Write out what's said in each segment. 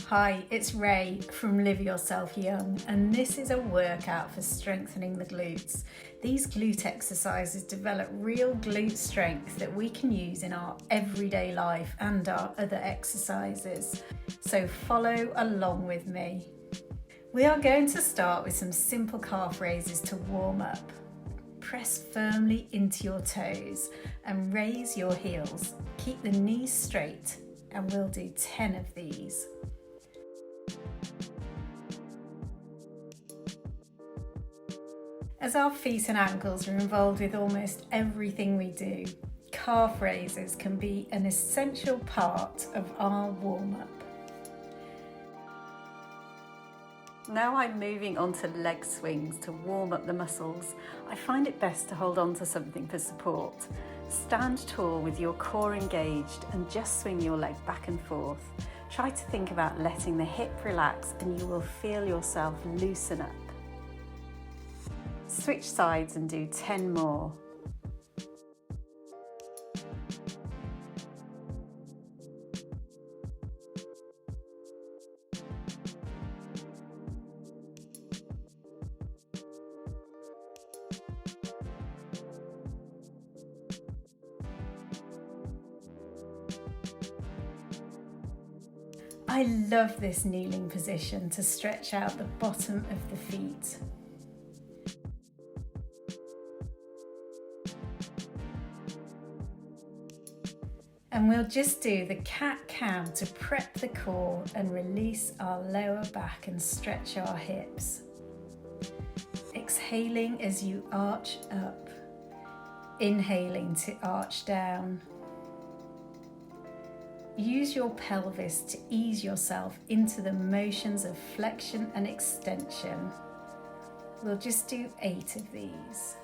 Hi, it's Ray from Live Yourself Young, and this is a workout for strengthening the glutes. These glute exercises develop real glute strength that we can use in our everyday life and our other exercises. So follow along with me. We are going to start with some simple calf raises to warm up. Press firmly into your toes and raise your heels. Keep the knees straight, and we'll do 10 of these. As our feet and ankles are involved with almost everything we do, calf raises can be an essential part of our warm-up. Now I'm moving on to leg swings to warm up the muscles. I find it best to hold on to something for support. Stand tall with your core engaged and just swing your leg back and forth. Try to think about letting the hip relax and you will feel yourself loosen up. Switch sides and do 10 more. I love this kneeling position to stretch out the bottom of the feet. And we'll just do the cat-cow to prep the core and release our lower back and stretch our hips. Exhaling as you arch up, inhaling to arch down. Use your pelvis to ease yourself into the motions of flexion and extension. We'll just do 8 of these.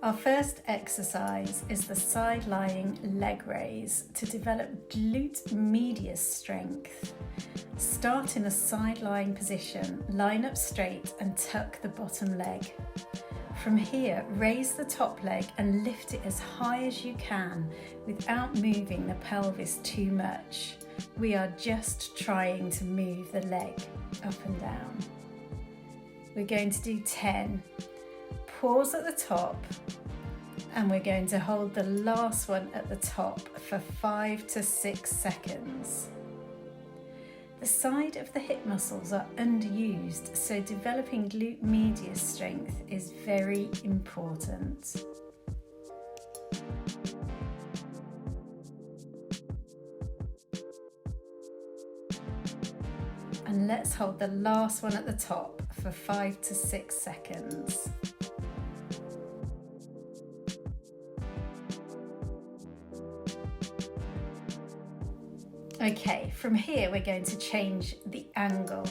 Our first exercise is the side-lying leg raise to develop glute medius strength. Start in a side-lying position, line up straight and tuck the bottom leg. From here, raise the top leg and lift it as high as you can without moving the pelvis too much. We are just trying to move the leg up and down. We're going to do 10. Pause at the top, and we're going to hold the last one at the top for 5 to 6 seconds. The side of the hip muscles are underused, so developing glute medius strength is very important. And let's hold the last one at the top for 5 to 6 seconds. Okay, from here we're going to change the angle.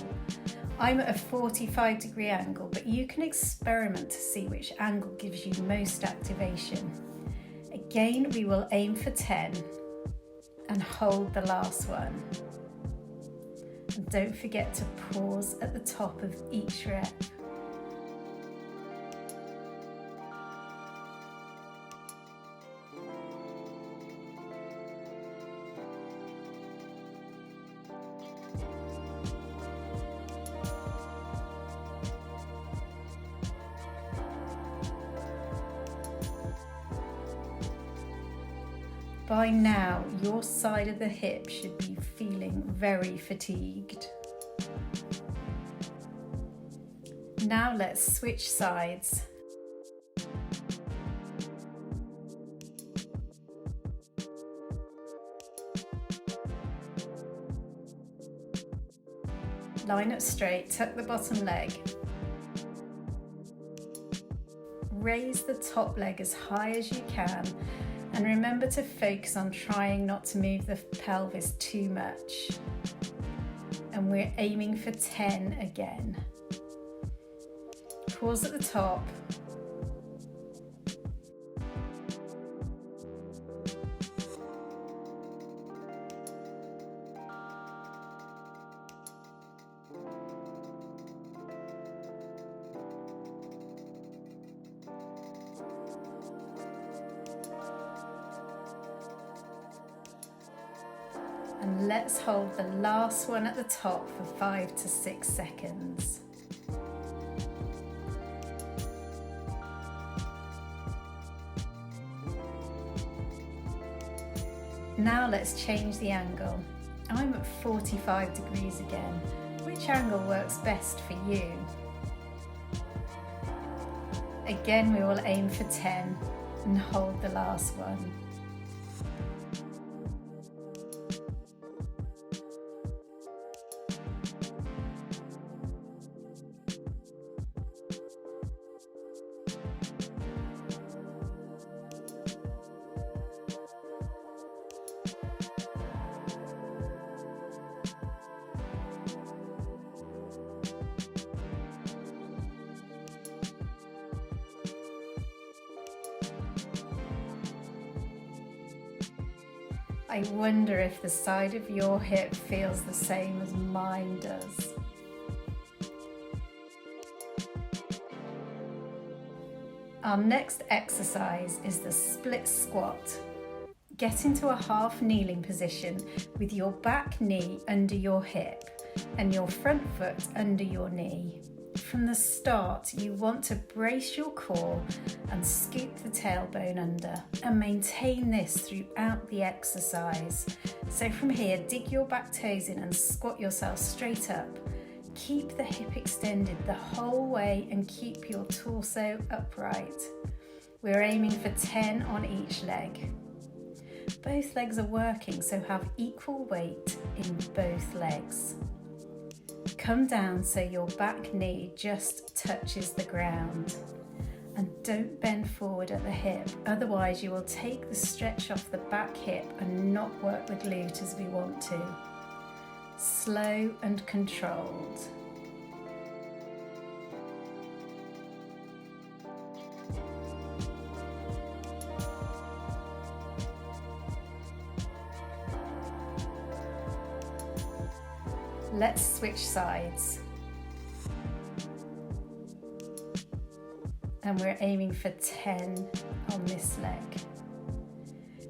I'm at a 45-degree angle, but you can experiment to see which angle gives you most activation. Again, we will aim for 10 and hold the last one. And don't forget to pause at the top of each rep. By now, your side of the hip should be feeling very fatigued. Now let's switch sides. Line up straight, tuck the bottom leg. Raise the top leg as high as you can, and remember to focus on trying not to move the pelvis too much. and we're aiming for 10 again. Pause at the top. And let's hold the last one at the top for 5 to 6 seconds. Now let's change the angle. I'm at 45 degrees again. Which angle works best for you? Again, we will aim for 10 and hold the last one. I wonder if the side of your hip feels the same as mine does. Our next exercise is the split squat. Get into a half kneeling position with your back knee under your hip and your front foot under your knee. From the start, you want to brace your core and scoop the tailbone under and maintain this throughout the exercise. So from here, dig your back toes in and squat yourself straight up. Keep the hip extended the whole way and keep your torso upright. We're aiming for 10 on each leg. Both legs are working, so have equal weight in both legs. Come down so your back knee just touches the ground. And don't bend forward at the hip, otherwise you will take the stretch off the back hip and not work the glute as we want to. Slow and controlled. Let's switch sides. And we're aiming for 10 on this leg.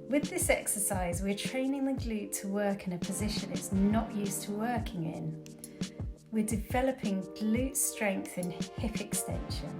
With this exercise, we're training the glute to work in a position it's not used to working in. We're developing glute strength and hip extension.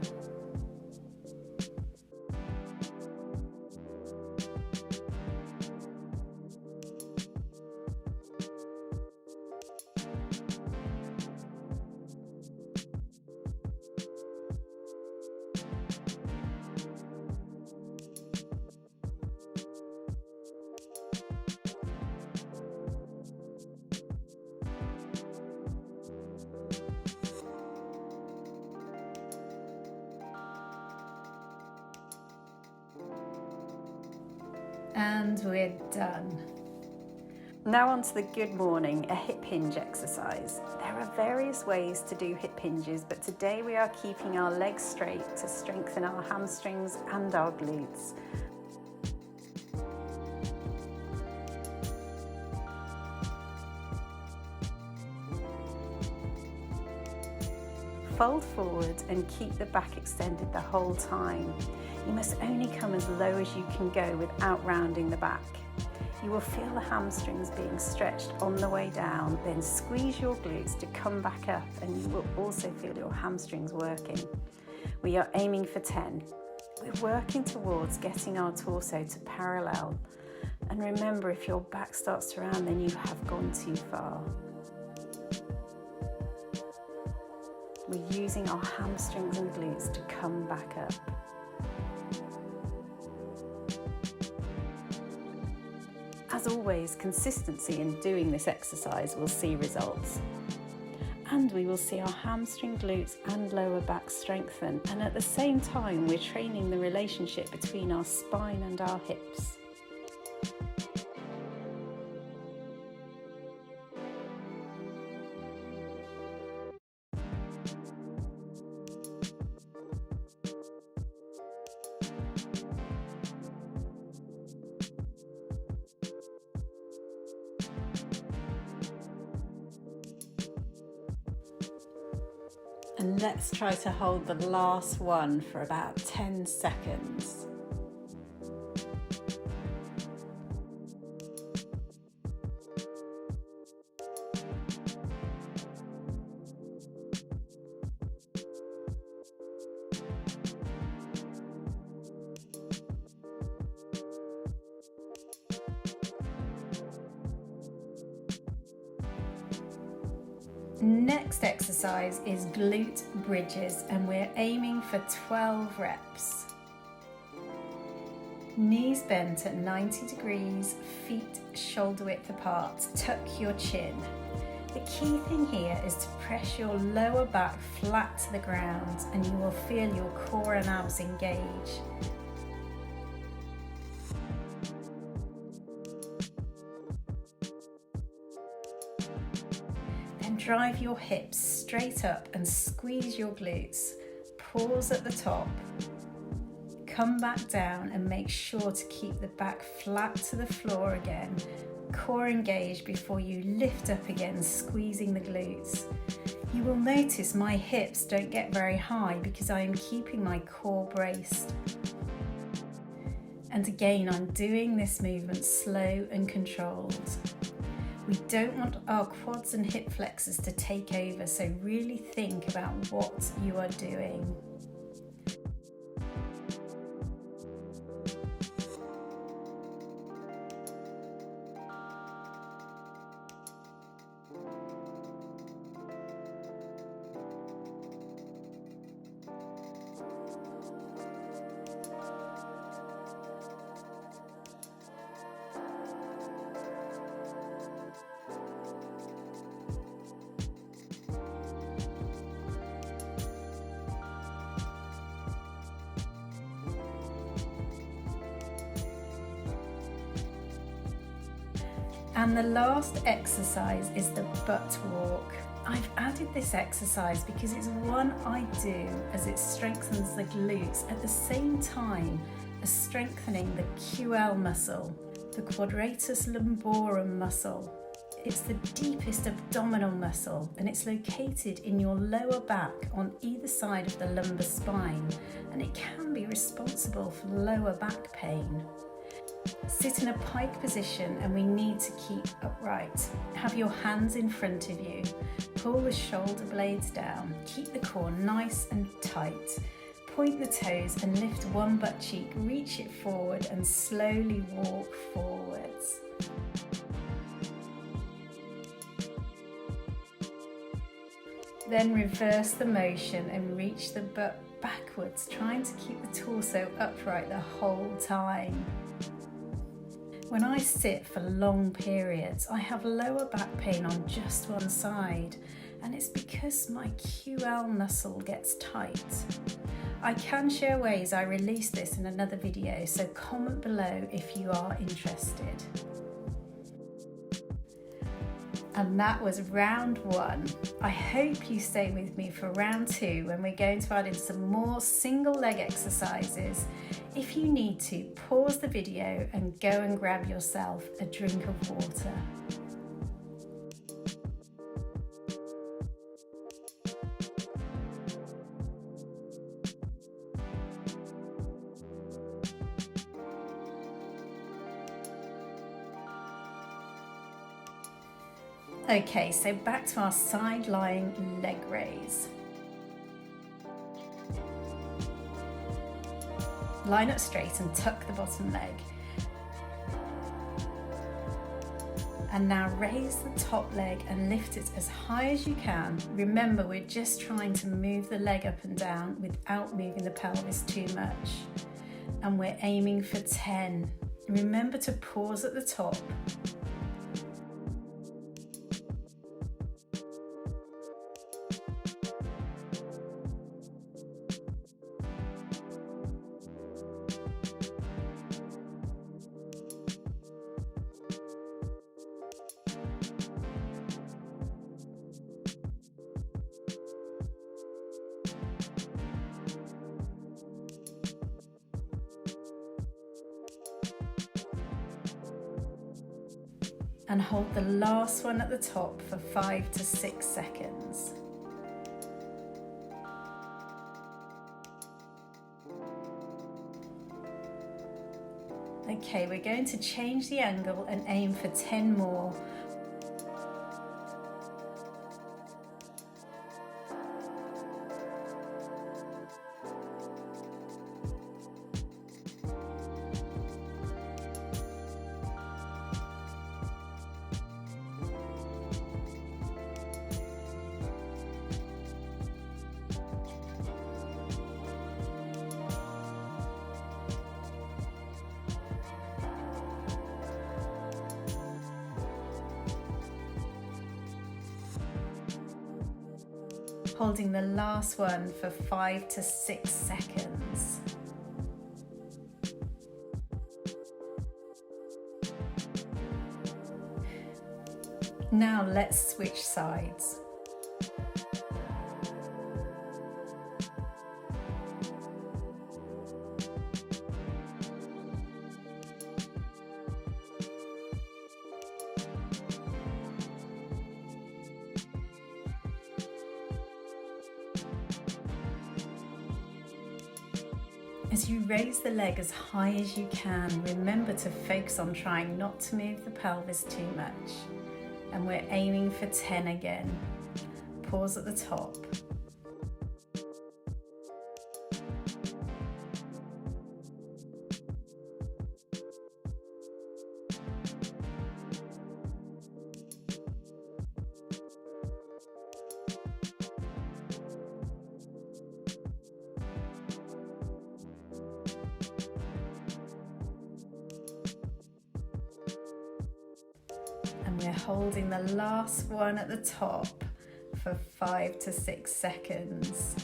And we're done. Now on to the good morning, a hip hinge exercise. There are various ways to do hip hinges, but today we are keeping our legs straight to strengthen our hamstrings and our glutes. Fold forward and keep the back extended the whole time. You must only come as low as you can go without rounding the back. You will feel the hamstrings being stretched on the way down, then squeeze your glutes to come back up, and you will also feel your hamstrings working. We are aiming for 10. We're working towards getting our torso to parallel. And remember, if your back starts to round, then you have gone too far. We're using our hamstrings and glutes to come back up. As always, consistency in doing this exercise will see results. And we will see our hamstring, glutes and lower back strengthen. And at the same time, we're training the relationship between our spine and our hips. and let's try to hold the last one for about 10 seconds. Next exercise is glute bridges, and we're aiming for 12 reps. Knees bent at 90 degrees, feet shoulder width apart, tuck your chin. The key thing here is to press your lower back flat to the ground and you will feel your core and abs engage. Then drive your hips straight up and squeeze your glutes. Pause at the top. Come back down and make sure to keep the back flat to the floor again. Core engaged before you lift up again, squeezing the glutes. You will notice my hips don't get very high because I am keeping my core braced. And again, I'm doing this movement slow and controlled. We don't want our quads and hip flexors to take over, so really think about what you are doing. And the last exercise is the butt walk. I've added this exercise because it's one I do as it strengthens the glutes at the same time as strengthening the QL muscle, the quadratus lumborum muscle. It's the deepest abdominal muscle and it's located in your lower back on either side of the lumbar spine, and it can be responsible for lower back pain. Sit in a pike position and we need to keep upright. Have your hands in front of you. Pull the shoulder blades down. Keep the core nice and tight. Point the toes and lift one butt cheek. Reach it forward and slowly walk forwards. Then reverse the motion and reach the butt backwards, trying to keep the torso upright the whole time. When I sit for long periods, I have lower back pain on just one side, and it's because my QL muscle gets tight. I can share ways I release this in another video, so comment below if you are interested. And that was round 1. I hope you stay with me for round 2 when we're going to add in some more single leg exercises. If you need to, pause the video and go and grab yourself a drink of water. Okay, so back to our side lying leg raise. Line up straight and tuck the bottom leg. And now raise the top leg and lift it as high as you can. Remember, we're just trying to move the leg up and down without moving the pelvis too much. And we're aiming for 10. Remember to pause at the top. And hold the last one at the top for 5 to 6 seconds. Okay, we're going to change the angle and aim for 10 more. Holding the last one for 5 to 6 seconds. Now let's switch sides. As you raise the leg as high as you can, remember to focus on trying not to move the pelvis too much. And we're aiming for 10 again. Pause at the top. We're holding the last one at the top for 5 to 6 seconds.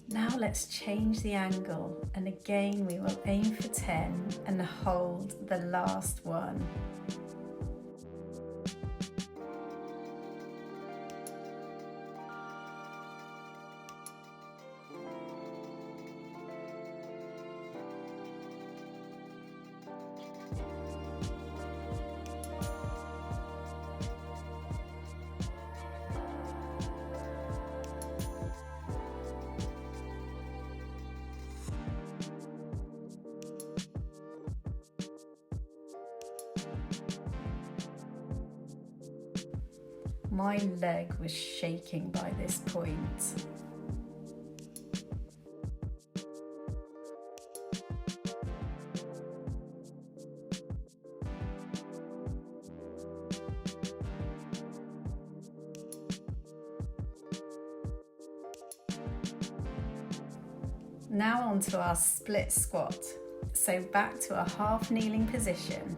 Now let's change the angle, and again we will aim for 10 and hold the last one. My leg was shaking by this point. Now onto our split squat. So back to a half kneeling position.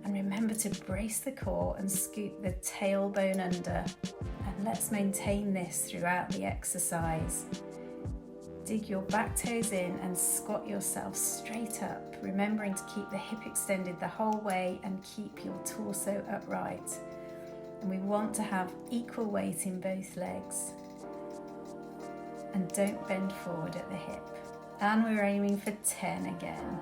And remember to brace the core and scoot the tailbone under. And let's maintain this throughout the exercise. Dig your back toes in and squat yourself straight up, remembering to keep the hip extended the whole way and keep your torso upright. And we want to have equal weight in both legs. And don't bend forward at the hip. And we're aiming for 10 again.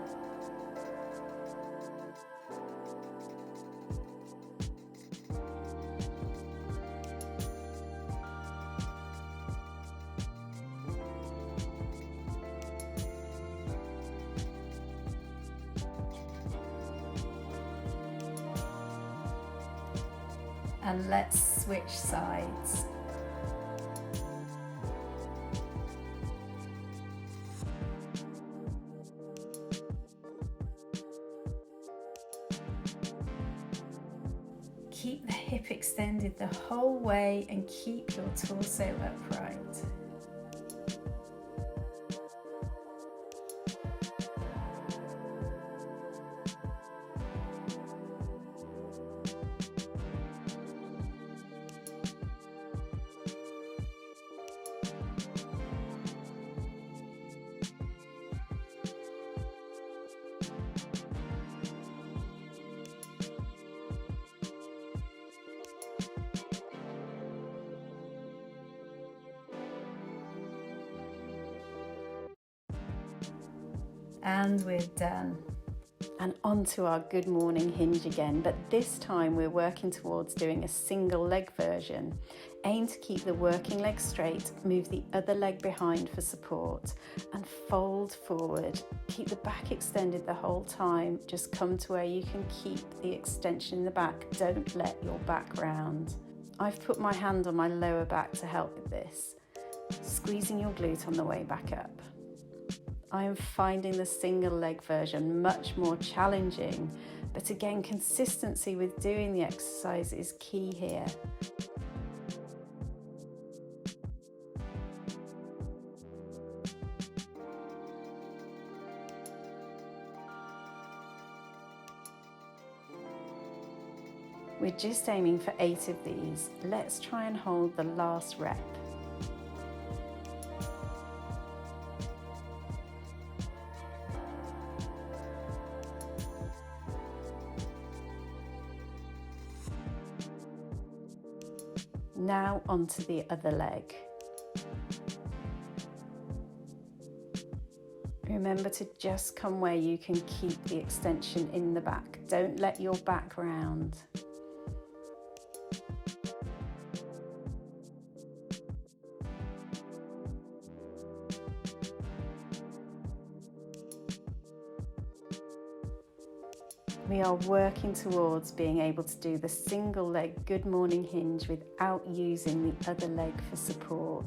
And let's switch sides. Keep the hip extended the whole way and keep your torso upright. And we're done. And onto our good morning hinge again, but this time we're working towards doing a single leg version. Aim to keep the working leg straight, move the other leg behind for support and fold forward. Keep the back extended the whole time, just come to where you can keep the extension in the back, don't let your back round. I've put my hand on my lower back to help with this, squeezing your glute on the way back up. I am finding the single leg version much more challenging, but again, consistency with doing the exercise is key here. We're just aiming for 8 of these. Let's try and hold the last rep. Now onto the other leg. Remember to just come where you can keep the extension in the back. Don't let your back round. We are working towards being able to do the single leg good morning hinge without using the other leg for support.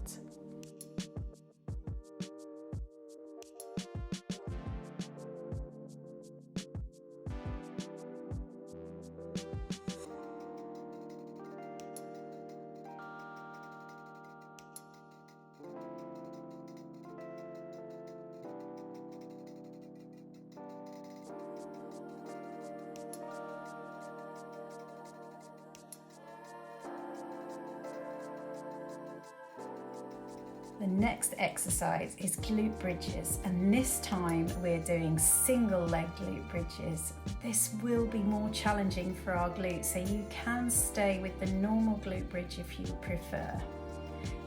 The next exercise is glute bridges, and this time we're doing single leg glute bridges. This will be more challenging for our glutes, so you can stay with the normal glute bridge if you prefer.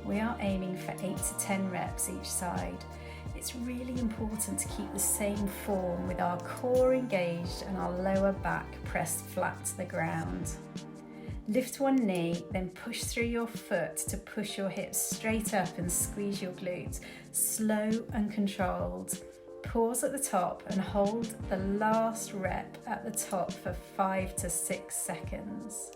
We are aiming for 8 to 10 reps each side. It's really important to keep the same form with our core engaged and our lower back pressed flat to the ground. Lift one knee, then push through your foot to push your hips straight up and squeeze your glutes. Slow and controlled. Pause at the top and hold the last rep at the top for 5 to 6 seconds.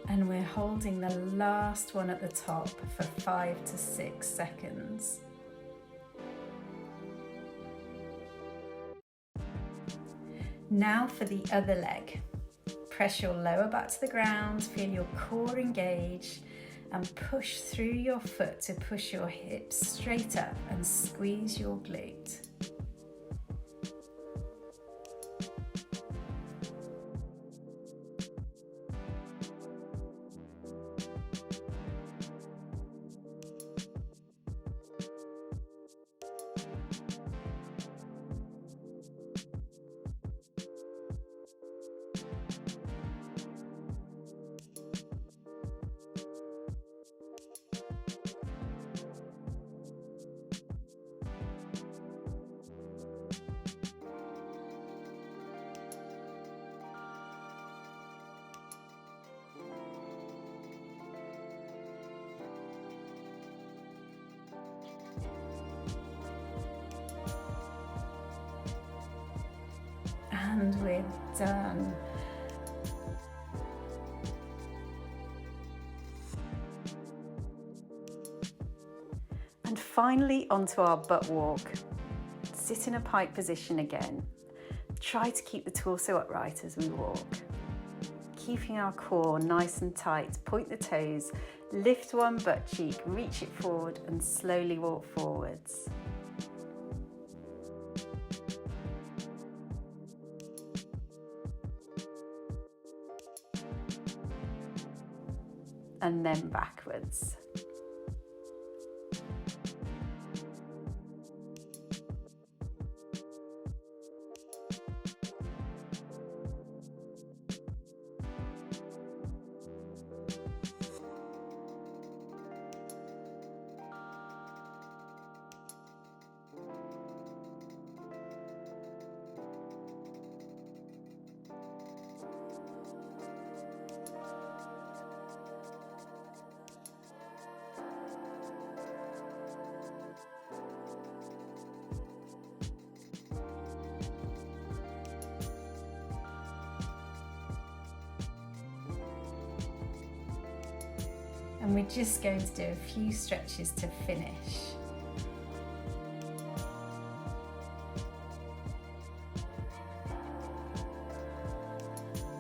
And we're holding the last one at the top for 5 to 6 seconds. Now for the other leg. Press your lower back to the ground, feel your core engage, and push through your foot to push your hips straight up and squeeze your glute. And we're done. And finally onto our butt walk. Sit in a pike position again. Try to keep the torso upright as we walk. Keeping our core nice and tight, point the toes, lift one butt cheek, reach it forward and slowly walk forwards. And then backwards. and we're just going to do a few stretches to finish.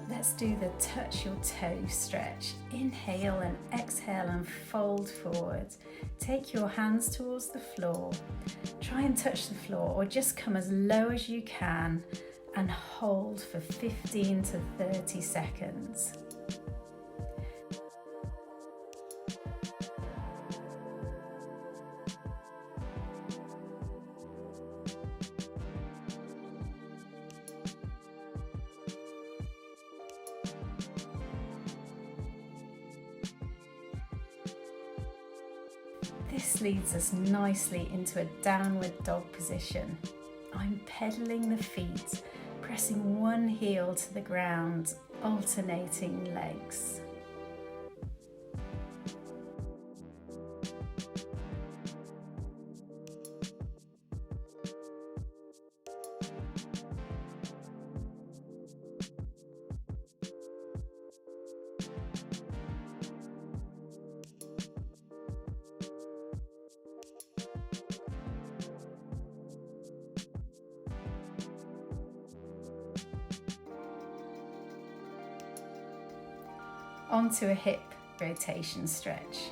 Let's do the touch your toe stretch. Inhale and exhale and fold forward. Take your hands towards the floor. Try and touch the floor or just come as low as you can and hold for 15 to 30 seconds. This leads us nicely into a downward dog position. I'm pedaling the feet, pressing one heel to the ground, alternating legs. Onto a hip rotation stretch.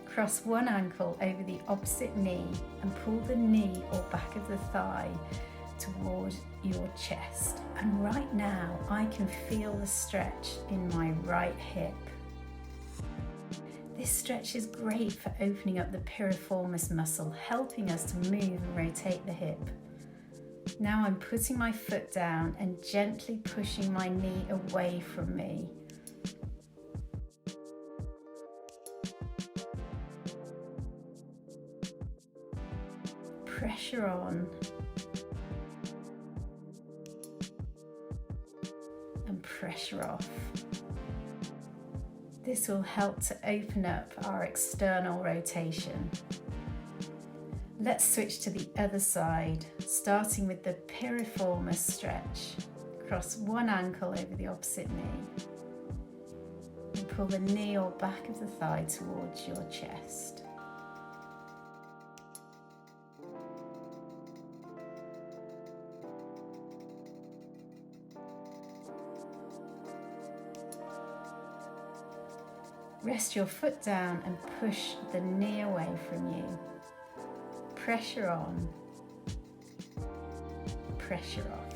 Cross one ankle over the opposite knee and pull the knee or back of the thigh toward your chest. And right now I can feel the stretch in my right hip. This stretch is great for opening up the piriformis muscle, helping us to move and rotate the hip. Now I'm putting my foot down and gently pushing my knee away from me. Pressure on and pressure off. This will help to open up our external rotation. Let's switch to the other side, starting with the Piriformis Stretch. Cross one ankle over the opposite knee and pull the knee or back of the thigh towards your chest. Rest your foot down and push the knee away from you. Pressure on, pressure off.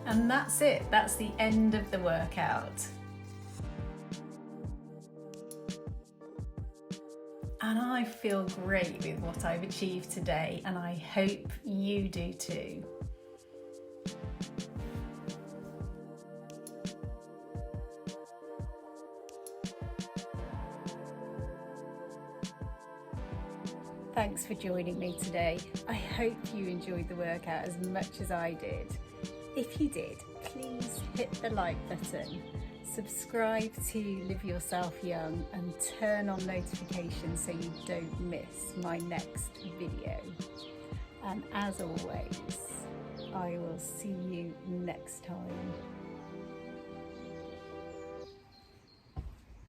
And that's it, that's the end of the workout. And I feel great with what I've achieved today, and I hope you do too. Thanks for joining me today. I hope you enjoyed the workout as much as I did. If you did, please hit the like button. Subscribe to Live Yourself Young and turn on notifications so you don't miss my next video. And as always, I will see you next time.